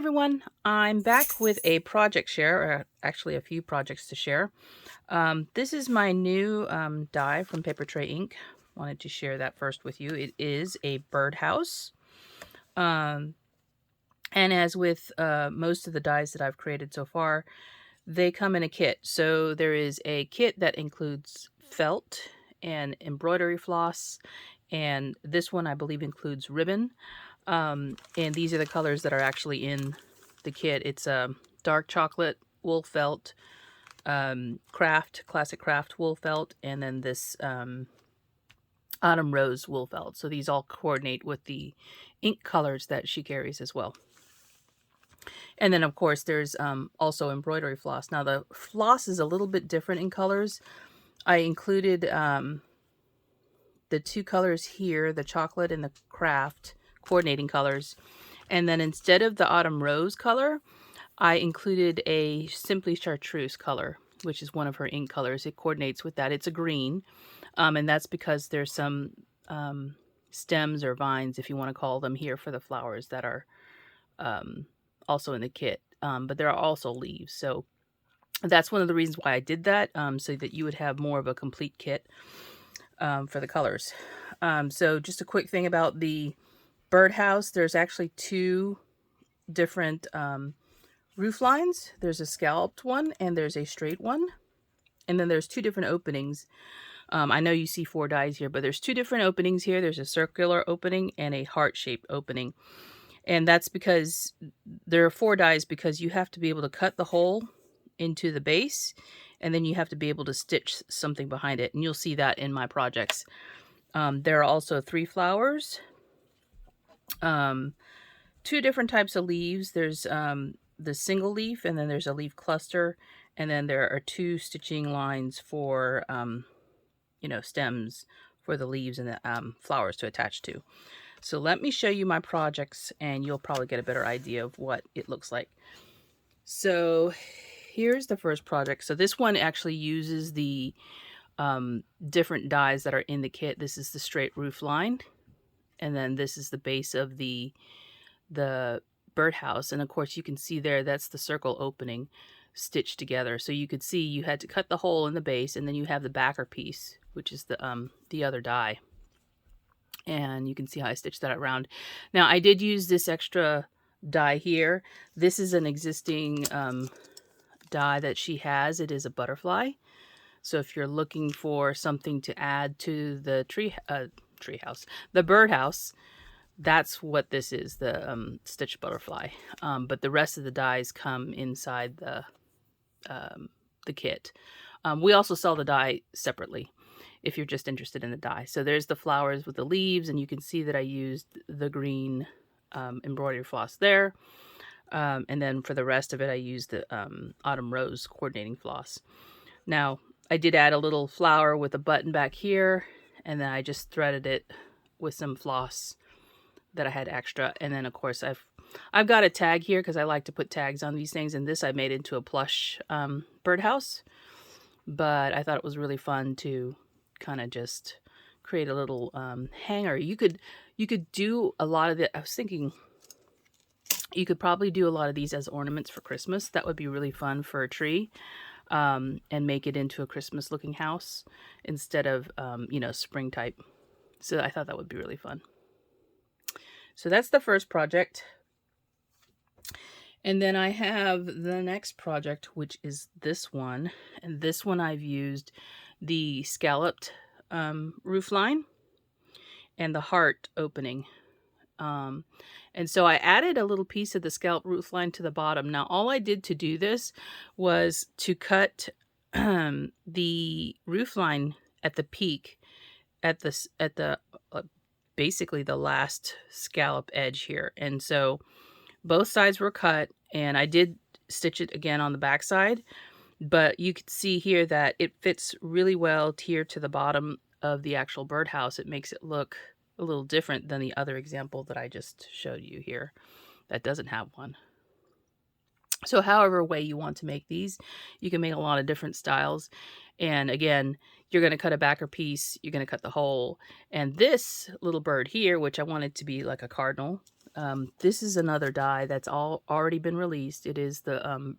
everyone, I'm back with a project share, or actually a few projects to share. This is my new die from Paper Tray Ink. Wanted to share that first with you. It is a birdhouse. Um, and as with most of the dies that I've created so far, they come in a kit. So there is a kit that includes felt and embroidery floss, and this one I believe includes ribbon. And these are the colors that are actually in the kit. It's dark chocolate wool felt, classic craft wool felt, and then this autumn rose wool felt. So these all coordinate with the ink colors that she carries as well. And then of course there's also embroidery floss. Now the floss is a little bit different in colors. I included the two colors here, the chocolate and the craft coordinating colors. And then instead of the autumn rose color, I included a simply chartreuse color, which is one of her ink colors. It coordinates with that. It's a green, and that's because there's some stems or vines, if you want to call them, here for the flowers that are also in the kit. But there are also leaves. So that's one of the reasons why I did that, so that you would have more of a complete kit for the colors. So just a quick thing about the birdhouse. There's actually two different roof lines. There's a scalloped one and there's a straight one. And then there's two different openings. I know you see 4 dies here, but there's two different openings here. There's a circular opening and a heart-shaped opening. And that's because there are 4 dies, because you have to be able to cut the hole into the base, and then you have to be able to stitch something behind it. And you'll see that in my projects. There are also 3 flowers, 2 different types of leaves. There's the single leaf, and then there's a leaf cluster, and then there are 2 stitching lines for stems for the leaves and the flowers to attach to. So let me show you my projects and you'll probably get a better idea of what it looks like. So here's the first project. So this one actually uses the different dies that are in the kit. This is the straight roof line, and then this is the base of the birdhouse. And of course you can see there, that's the circle opening stitched together. So you could see you had to cut the hole in the base, and then you have the backer piece, which is the other die. And you can see how I stitched that around. Now I did use this extra die here. This is an existing die that she has. It is a butterfly. So if you're looking for something to add to the the birdhouse, that's what this is, the stitched butterfly. But the rest of the dies come inside the kit. We also sell the die separately if you're just interested in the die. So there's the flowers with the leaves, and you can see that I used the green embroidery floss there. And then for the rest of it, I used the autumn rose coordinating floss. Now, I did add a little flower with a button back here, and then I just threaded it with some floss that I had extra. And then of course I've got a tag here because I like to put tags on these things, and this I made into a plush birdhouse. But I thought it was really fun to kind of just create a little hanger. You could do a lot of it. I was thinking you could probably do a lot of these as ornaments for Christmas. That would be really fun for a tree, and make it into a Christmas looking house instead of spring type. So I thought that would be really fun. So that's the first project. And then I have the next project, which is this one. And this one I've used the scalloped roof line and the heart opening. And so I added a little piece of the scalloped roof line to the bottom. Now, all I did to do this was to cut the roof line at the peak, at the basically the last scallop edge here. And so both sides were cut, and I did stitch it again on the back side, but you can see here that it fits really well here to the bottom of the actual birdhouse. It makes it look a little different than the other example that I just showed you here that doesn't have one. So however way you want to make these, you can make a lot of different styles. And again, you're going to cut a backer piece, you're going to cut the hole. And this little bird here, which I wanted to be like a cardinal, This is another die that's already been released. It is the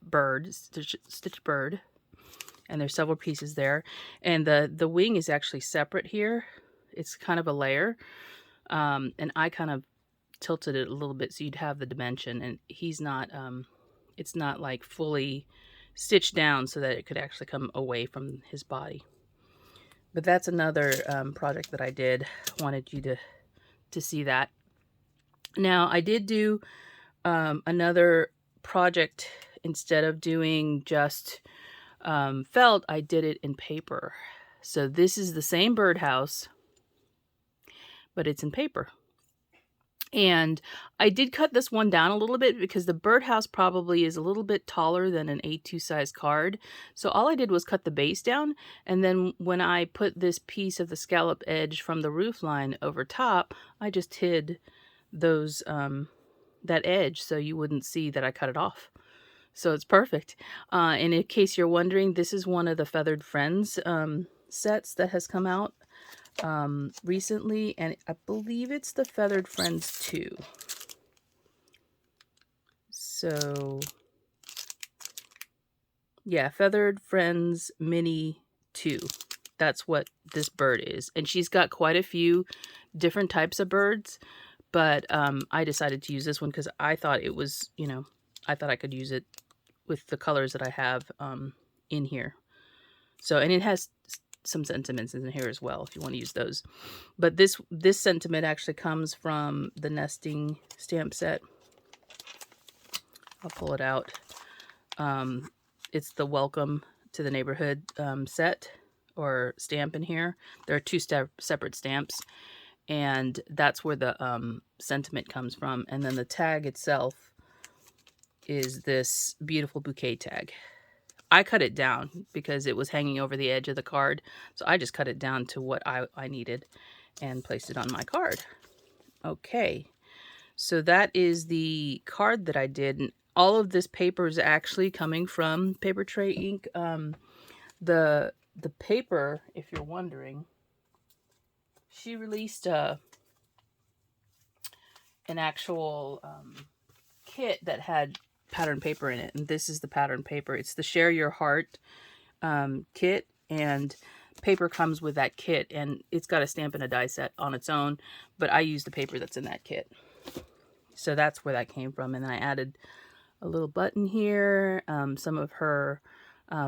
Stitch Bird, and there's several pieces there. And the wing is actually separate here. It's kind of a layer, and I kind of tilted it a little bit so you'd have the dimension. And he's not, it's not like fully stitched down so that it could actually come away from his body. But that's another project that I did. Wanted you to see that. Now, I did do another project. Instead of doing just felt, I did it in paper. So this is the same birdhouse, but it's in paper. And I did cut this one down a little bit because the birdhouse probably is a little bit taller than an A2 size card. So all I did was cut the base down. And then when I put this piece of the scallop edge from the roof line over top, I just hid those, that edge so you wouldn't see that I cut it off. So it's perfect. And in case you're wondering, this is one of the Feathered Friends sets that has come out recently, and I believe it's the Feathered Friends 2. So yeah, Feathered Friends Mini 2. That's what this bird is. And she's got quite a few different types of birds, but I decided to use this one because I thought it was, you know, I thought I could use it with the colors that I have in here. So, and it has some sentiments in here as well if you want to use those. But this sentiment actually comes from the nesting stamp set. I'll pull it out. It's the Welcome to the Neighborhood set or stamp in here. There are two separate stamps, and that's where the sentiment comes from. And then the tag itself is this beautiful bouquet tag. I cut it down because it was hanging over the edge of the card. So I just cut it down to what I needed and placed it on my card. Okay, so that is the card that I did. And all of this paper is actually coming from Paper Tray Ink. The paper, if you're wondering, she released an actual kit that had pattern paper in it, and this is the pattern paper. It's the Share Your Heart kit, and paper comes with that kit, and it's got a stamp and a die set on its own, but I use the paper that's in that kit. So that's where that came from. And then I added a little button here, some of her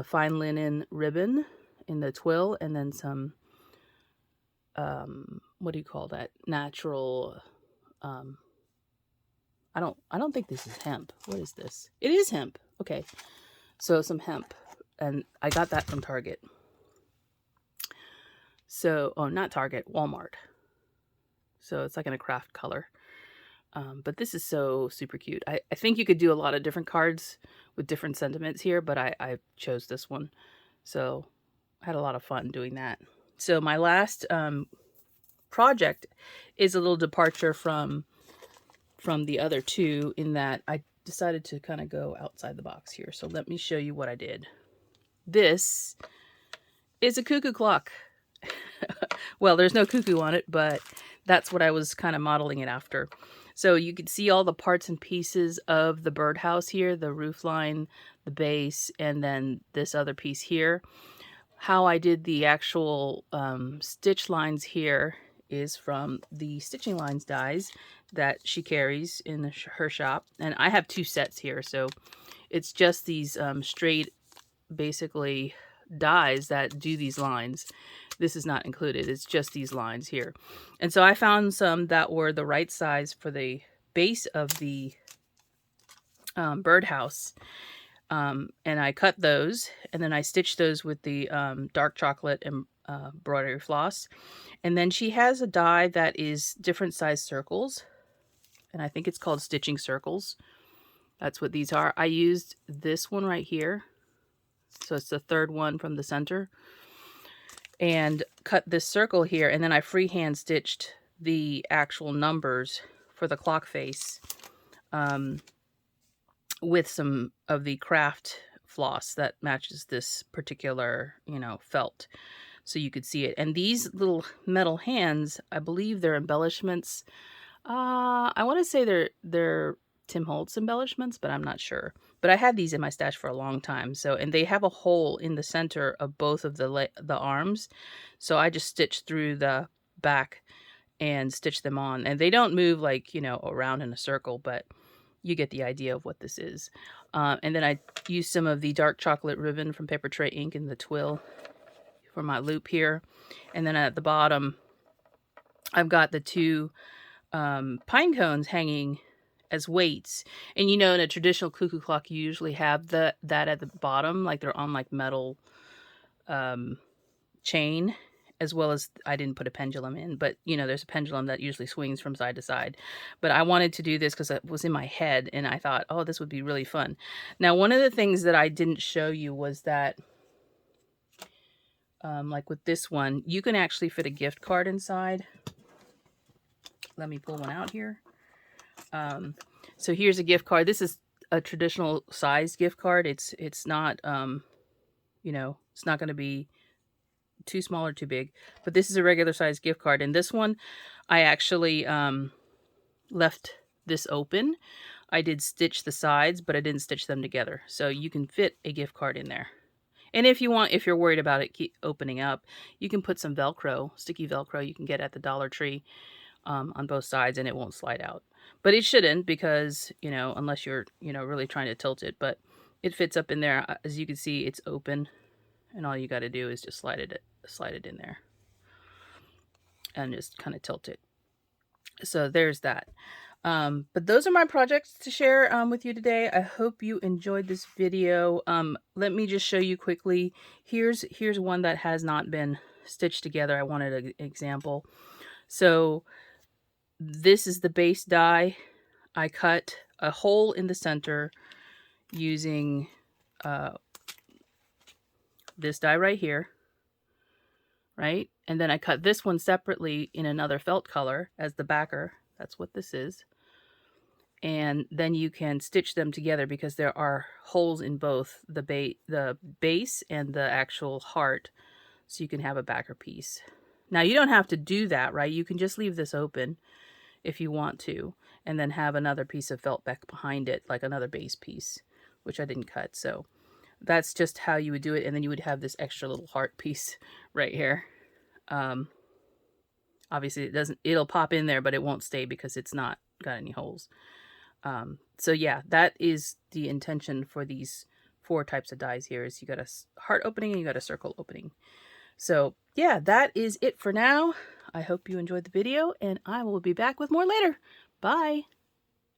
fine linen ribbon in the twill, and then some what do you call that, natural I don't think this is hemp. What is this? It is hemp. Okay. So some hemp. And I got that from Target. So, oh, not Target, Walmart. So it's like in a craft color. But this is so super cute. I think you could do a lot of different cards with different sentiments here, but I chose this one. So I had a lot of fun doing that. So my last project is a little departure from the other two, in that I decided to kind of go outside the box here. So let me show you what I did. This is a cuckoo clock. Well, there's no cuckoo on it, but that's what I was kind of modeling it after. So you can see all the parts and pieces of the birdhouse here, the roof line, the base, and then this other piece here. How I did the actual stitch lines here is from the Stitching Lines dies that she carries in her shop. And I have two sets here, so it's just these straight, basically, dies that do these lines. This is not included. It's just these lines here. And so I found some that were the right size for the base of the birdhouse. And I cut those, and then I stitched those with the dark chocolate and embroidery floss. And then she has a die that is different size circles, and I think it's called Stitching Circles. That's what these are. I used this one right here, so it's the third one from the center, and cut this circle here, and then I freehand stitched the actual numbers for the clock face with some of the craft floss that matches this particular, you know, felt, so you could see it. And these little metal hands, I believe they're embellishments I want to say they're Tim Holtz embellishments, but I'm not sure. But I had these in my stash for a long time. So, and they have a hole in the center of both of the arms. So I just stitched through the back and stitch them on. And they don't move like, around in a circle, but you get the idea of what this is. And then I used some of the dark chocolate ribbon from Paper Tray Ink in the twill for my loop here. And then at the bottom, I've got the two pine cones hanging as weights. And in a traditional cuckoo clock, you usually have that at the bottom, like they're on like metal chain, as well as I didn't put a pendulum in, but there's a pendulum that usually swings from side to side. But I wanted to do this because it was in my head and I thought, oh, this would be really fun. Now, one of the things that I didn't show you was that like with this one, you can actually fit a gift card inside. Let me pull one out here. So here's a gift card. This is a traditional size gift card. It's not it's not going to be too small or too big, but this is a regular size gift card. And this one, I actually left this open. I did stitch the sides, but I didn't stitch them together. So you can fit a gift card in there. And if you're worried about it keep opening up, you can put some Velcro, sticky Velcro you can get at the Dollar Tree on both sides, and it won't slide out. But it shouldn't, because, unless you're, really trying to tilt it. But it fits up in there. As you can see, it's open, and all you got to do is just slide it in there and just kind of tilt it. So there's that. But those are my projects to share with you today. I hope you enjoyed this video. Let me just show you quickly. Here's one that has not been stitched together. I wanted an example. So this is the base die. I cut a hole in the center using this die right here, right? And then I cut this one separately in another felt color as the backer. That's what this is. And then you can stitch them together because there are holes in both the base and the actual heart, so you can have a backer piece. Now, you don't have to do that, right? You can just leave this open if you want to, and then have another piece of felt back behind it, like another base piece, which I didn't cut. So that's just how you would do it. And then you would have this extra little heart piece right here. Obviously it'll pop in there, but it won't stay because it's not got any holes. So yeah, that is the intention for these 4 types of dies here. Is you got a heart opening and you got a circle opening. So yeah, that is it for now. I hope you enjoyed the video, and I will be back with more later. Bye.